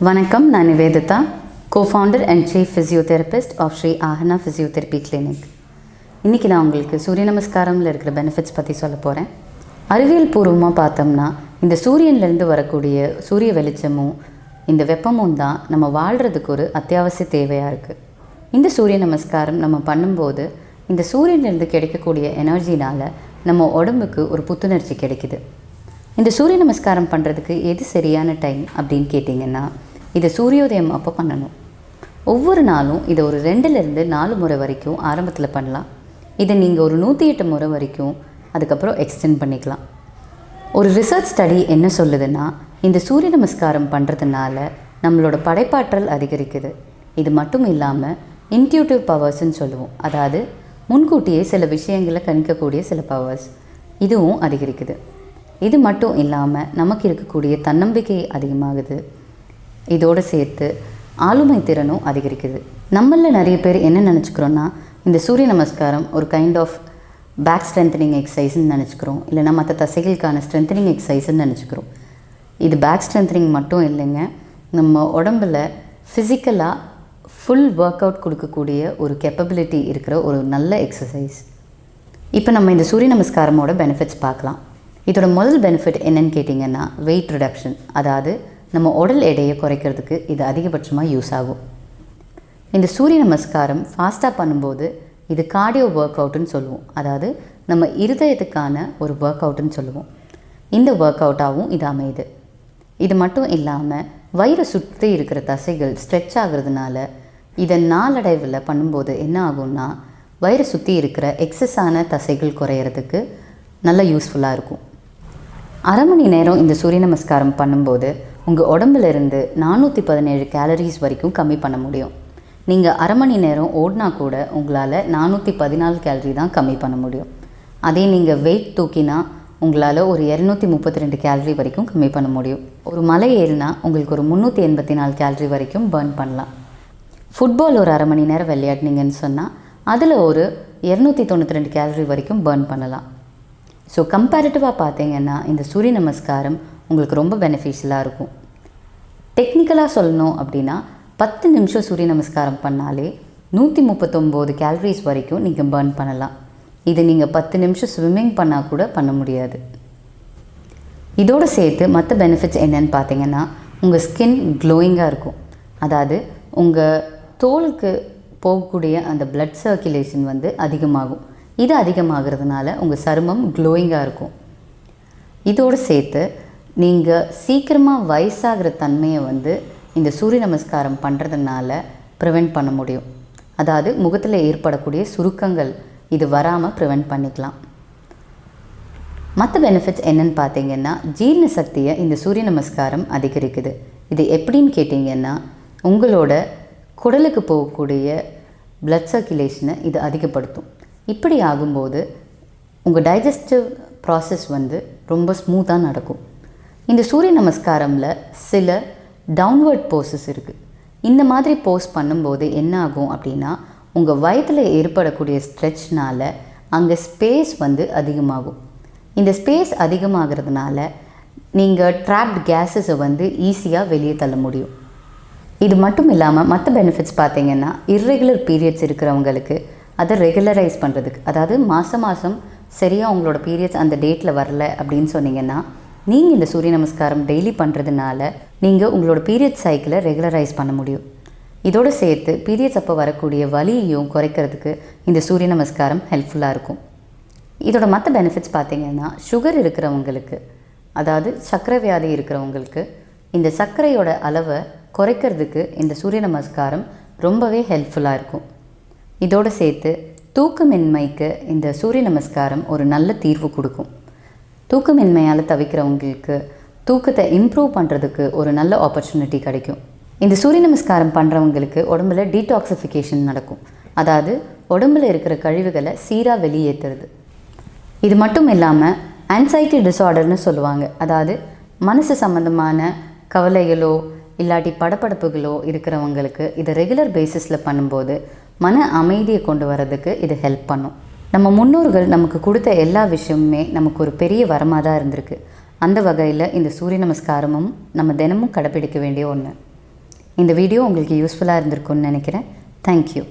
வணக்கம், நான் Nivedita, co-founder and chief physiotherapist of Sri Aahana Physiotherapy Clinic. இன்றைக்கி நான் உங்களுக்கு சூரிய நமஸ்காரமில் இருக்கிற பெனிஃபிட்ஸ் பற்றி சொல்ல போகிறேன். அறிவியல் பூர்வமாக பார்த்தோம்னா இந்த சூரியன்லேருந்து வரக்கூடிய சூரிய வெளிச்சமும் இந்த வெப்பமும் தான் நம்ம வாழ்கிறதுக்கு ஒரு அத்தியாவசிய தேவையாக இருக்குது. இந்த சூரிய நமஸ்காரம் நம்ம பண்ணும்போது இந்த சூரியன்லேருந்து கிடைக்கக்கூடிய எனர்ஜினால் நம்ம உடம்புக்கு ஒரு புத்துணர்ச்சி கிடைக்குது. இந்த சூரிய நமஸ்காரம் பண்ணுறதுக்கு எது சரியான டைம் அப்படின்னு கேட்டிங்கன்னா, இதை சூரியோதயம் அப்போ பண்ணணும். ஒவ்வொரு நாளும் இதை ஒரு 2-4 முறை வரைக்கும் ஆரம்பத்தில் பண்ணலாம். இதை நீங்கள் ஒரு 108 முறை வரைக்கும் அதுக்கப்புறம் எக்ஸ்டெண்ட் பண்ணிக்கலாம். ஒரு ரிசர்ச் ஸ்டடி என்ன சொல்லுதுன்னா, இந்த சூரிய நமஸ்காரம் பண்ணுறதுனால நம்மளோட படைப்பாற்றல் அதிகரிக்குது. இது மட்டும் இல்லாமல் இன்ட்யூட்டிவ் பவர்ஸ்ன்னு சொல்லுவோம், அதாவது முன்கூட்டியே சில விஷயங்களை கணிக்கக்கூடிய சில பவர்ஸ், இதுவும் அதிகரிக்குது. இது மட்டும் இல்லாமல் நமக்கு இருக்கக்கூடிய தன்னம்பிக்கை அதிகமாகுது. இதோடு சேர்த்து ஆளுமை திறனும் அதிகரிக்குது. நம்மளில் நிறைய பேர் என்ன நினச்சிக்கிறோன்னா, இந்த சூரிய நமஸ்காரம் ஒரு கைண்ட் ஆஃப் பேக் ஸ்ட்ரென்தனிங் எக்ஸசைஸ்ன்னு நினச்சிக்கிறோம், இல்லைனா மற்ற தசைகளுக்கான ஸ்ட்ரென்தனிங் எக்ஸசைஸ்ன்னு நினச்சிக்கிறோம். இது பேக் ஸ்ட்ரென்தனிங் மட்டும் இல்லைங்க, நம்ம உடம்பில் ஃபிசிக்கலாக ஃபுல் ஒர்க் அவுட் கொடுக்கக்கூடிய ஒரு கேப்பபிலிட்டி இருக்கிற ஒரு நல்ல எக்ஸசைஸ். இப்போ நம்ம இந்த சூரிய நமஸ்காரமோட பெனிஃபிட்ஸ் பார்க்கலாம். இதோட முதல் பெனிஃபிட் என்னன்னு கேட்டிங்கன்னா, வெயிட் ரிடக்ஷன். அதாவது நம்ம உடல் எடையை குறைக்கிறதுக்கு இது அதிகபட்சமாக யூஸ் ஆகும். இந்த சூரிய நமஸ்காரம் ஃபாஸ்ட்டாக பண்ணும்போது இது கார்டியோ ஒர்க் அவுட்டுன்னு சொல்லுவோம், அதாவது நம்ம இருதயத்துக்கான ஒரு ஒர்க் அவுட்டுன்னு சொல்லுவோம். இந்த ஒர்க் அவுட்டாகவும் இது அமையுது. இது மட்டும் இல்லாமல் வயிறை சுற்றி இருக்கிற தசைகள் ஸ்ட்ரெச் ஆகிறதுனால இதை நாளடைவில் பண்ணும்போது என்ன ஆகும்னா, வயிறை சுற்றி இருக்கிற எக்ஸஸான தசைகள் குறையிறதுக்கு நல்லா யூஸ்ஃபுல்லாக இருக்கும். அரை மணி நேரம் இந்த சூரிய நமஸ்காரம் பண்ணும்போது உங்கள் உடம்புலேருந்து 417 கேலரிஸ் வரைக்கும் கம்மி பண்ண முடியும். நீங்கள் அரை மணி நேரம் ஓடினா கூட உங்களால் 414 கேலரி தான் கம்மி பண்ண முடியும். அதே நீங்கள் வெயிட் தூக்கினா உங்களால் ஒரு 232 கேலரி வரைக்கும் கம்மி பண்ண முடியும். ஒரு மலை ஏறினா உங்களுக்கு ஒரு 384 கேலரி வரைக்கும் பர்ன் பண்ணலாம். ஃபுட்பால் ஒரு அரை மணி நேரம் விளையாடினீங்கன்னு சொன்னால் அதில் ஒரு 292 கேலரி வரைக்கும் பர்ன் பண்ணலாம். ஸோ கம்பேரிட்டிவாக பார்த்தீங்கன்னா இந்த சூரிய நமஸ்காரம் உங்களுக்கு ரொம்ப பெனிஃபிஷியலாக இருக்கும். டெக்னிக்கலாக சொல்லணும் அப்படின்னா 10 நிமிஷம் சூரிய நமஸ்காரம் பண்ணாலே 139 கேலரிஸ் வரைக்கும் நீங்கள் பர்ன் பண்ணலாம். இது நீங்கள் 10 நிமிஷம் ஸ்விம்மிங் பண்ணால் கூட பண்ண முடியாது. இதோடு சேர்த்து மற்ற பெனிஃபிட்ஸ் என்னென்னு பார்த்தீங்கன்னா, உங்கள் ஸ்கின் க்ளோயிங்காக இருக்கும். அதாவது உங்கள் தோலுக்கு போகக்கூடிய அந்த பிளட் சர்க்குலேஷன் அதிகமாகும். இது அதிகமாகிறதுனால உங்கள் சருமம் க்ளோயிங்காக இருக்கும். இதோடு சேர்த்து நீங்கள் சீக்கிரமாக வயசாகிற தன்மையை இந்த சூரிய நமஸ்காரம் பண்ணுறதுனால ப்ரிவெண்ட் பண்ண முடியும். அதாவது முகத்தில் ஏற்படக்கூடிய சுருக்கங்கள் இது வராமல் ப்ரிவெண்ட் பண்ணிக்கலாம். மற்ற பெனிஃபிட்ஸ் என்னென்னு பார்த்தீங்கன்னா, ஜீரண சக்தியை இந்த சூரிய நமஸ்காரம் அதிகரிக்குது. இது எப்படின்னு கேட்டிங்கன்னா, உங்களோட குடலுக்கு போகக்கூடிய பிளட் சர்க்குலேஷனை இது அதிகப்படுத்தும். இப்படி ஆகும்போது உங்கள் டைஜஸ்டிவ் ப்ராசஸ் ரொம்ப ஸ்மூத்தாக நடக்கும். இந்த சூரிய நமஸ்காரமில் சில டவுன்வர்ட் போஸஸ் இருக்குது. இந்த மாதிரி போஸ் பண்ணும்போது என்ன ஆகும் அப்படின்னா, உங்கள் வயத்தில் ஏற்படக்கூடிய ஸ்ட்ரெச்னால் அங்கே ஸ்பேஸ் அதிகமாகும். இந்த ஸ்பேஸ் அதிகமாகிறதுனால நீங்கள் ட்ராப்ட் கேஸஸை ஈஸியாக வெளியே தள்ள முடியும். இது மட்டும் இல்லாமல் மற்ற பெனிஃபிட்ஸ் பார்த்திங்கன்னா, இர்ரெகுலர் பீரியட்ஸ் இருக்கிறவங்களுக்கு அதை ரெகுலரைஸ் பண்ணுறதுக்கு, அதாவது மாதம் சரியாக உங்களோட பீரியட்ஸ் அந்த டேட்டில் வரல அப்படின்னு சொன்னீங்கன்னா, நீங்கள் இந்த சூரிய நமஸ்காரம் டெய்லி பண்ணுறதுனால நீங்கள் உங்களோட பீரியட்ஸ் சைக்கிளை ரெகுலரைஸ் பண்ண முடியும். இதோடு சேர்த்து பீரியட்ஸ் அப்போ வரக்கூடிய வலியையும் குறைக்கிறதுக்கு இந்த சூரிய நமஸ்காரம் ஹெல்ப்ஃபுல்லாக இருக்கும். இதோட மற்ற பெனிஃபிட்ஸ் பார்த்திங்கன்னா, சுகர் இருக்கிறவங்களுக்கு, அதாவது சர்க்கரை வியாதி இருக்கிறவங்களுக்கு இந்த சர்க்கரையோட அளவை குறைக்கிறதுக்கு இந்த சூரிய நமஸ்காரம் ரொம்பவே ஹெல்ப்ஃபுல்லாக இருக்கும். இதோடு சேர்த்து தூக்கமின்மைக்கு இந்த சூரிய நமஸ்காரம் ஒரு நல்ல தீர்வு கொடுக்கும். தூக்கமின்மையால் தவிக்கிறவங்களுக்கு தூக்கத்தை இம்ப்ரூவ் பண்ணுறதுக்கு ஒரு நல்ல ஆப்பர்ச்சுனிட்டி கிடைக்கும். இந்த சூரிய நமஸ்காரம் பண்ணுறவங்களுக்கு உடம்புல டீடாக்சிஃபிகேஷன் நடக்கும். அதாவது உடம்பில் இருக்கிற கழிவுகளை சீராக வெளியேற்றுறது. இது மட்டும் இல்லாமல் ஆன்சைட்டி டிஸார்டர்னு சொல்லுவாங்க, அதாவது மனசு சம்மந்தமான கவலைகளோ இல்லாட்டி படப்படப்புகளோ இருக்கிறவங்களுக்கு இதை ரெகுலர் பேசிஸில் பண்ணும்போது மன அமைதியை கொண்டு வரதுக்கு இது ஹெல்ப் பண்ணும். நம்ம முன்னோர்கள் நமக்கு கொடுத்த எல்லா விஷயமுமே நமக்கு ஒரு பெரிய வரமாக தான் இருந்திருக்கு. அந்த வகையில் இந்த சூரிய நமஸ்காரமும் நம்ம தினமும் கடைப்பிடிக்க வேண்டிய ஒன்று. இந்த வீடியோ உங்களுக்கு யூஸ்ஃபுல்லாக இருந்திருக்கும்னு நினைக்கிறேன். தேங்க்யூ.